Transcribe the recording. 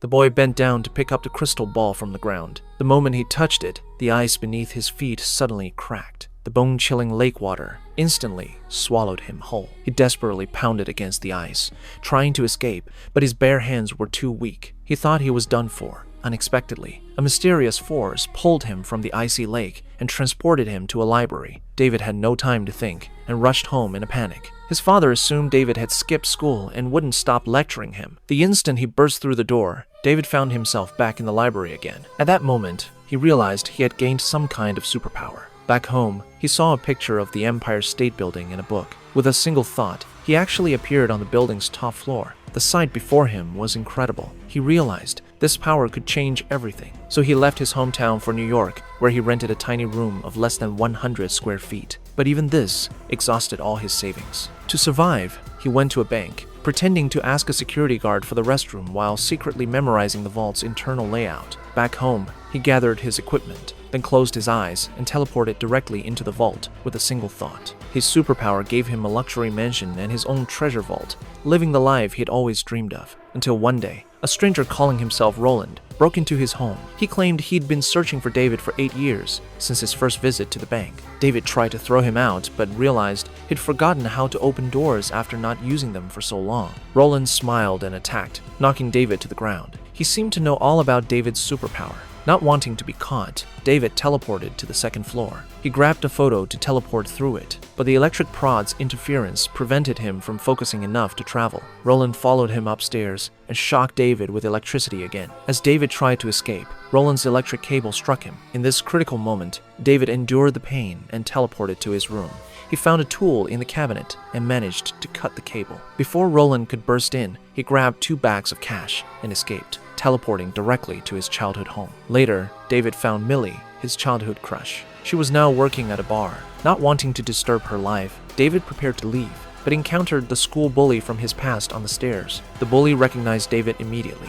The boy bent down to pick up the crystal ball from the ground. The moment he touched it, the ice beneath his feet suddenly cracked. The bone-chilling lake water instantly swallowed him whole. He desperately pounded against the ice, trying to escape, but his bare hands were too weak. He thought he was done for. Unexpectedly, a mysterious force pulled him from the icy lake and transported him to a library. David had no time to think and rushed home in a panic. His father assumed David had skipped school and wouldn't stop lecturing him. The instant he burst through the door, David found himself back in the library again. At that moment, he realized he had gained some kind of superpower. Back home, he saw a picture of the Empire State Building in a book. With a single thought, he actually appeared on the building's top floor. The sight before him was incredible. He realized this power could change everything. So he left his hometown for New York, where he rented a tiny room of less than 100 square feet. But even this exhausted all his savings. To survive, he went to a bank, pretending to ask a security guard for the restroom while secretly memorizing the vault's internal layout. Back home, he gathered his equipment, then closed his eyes and teleported directly into the vault with a single thought. His superpower gave him a luxury mansion and his own treasure vault, living the life he had always dreamed of. Until one day, a stranger calling himself Roland broke into his home. He claimed he'd been searching for David for 8 years, since his first visit to the bank. David tried to throw him out, but realized he'd forgotten how to open doors after not using them for so long. Roland smiled and attacked, knocking David to the ground. He seemed to know all about David's superpower. Not wanting to be caught, David teleported to the second floor. He grabbed a photo to teleport through it, but the electric prod's interference prevented him from focusing enough to travel. Roland followed him upstairs and shocked David with electricity again. As David tried to escape, Roland's electric cable struck him. In this critical moment, David endured the pain and teleported to his room. He found a tool in the cabinet and managed to cut the cable. Before Roland could burst in, he grabbed 2 bags of cash and escaped, teleporting directly to his childhood home. Later, David found Millie, his childhood crush. She was now working at a bar. Not wanting to disturb her life, David prepared to leave, but encountered the school bully from his past on the stairs. The bully recognized David immediately.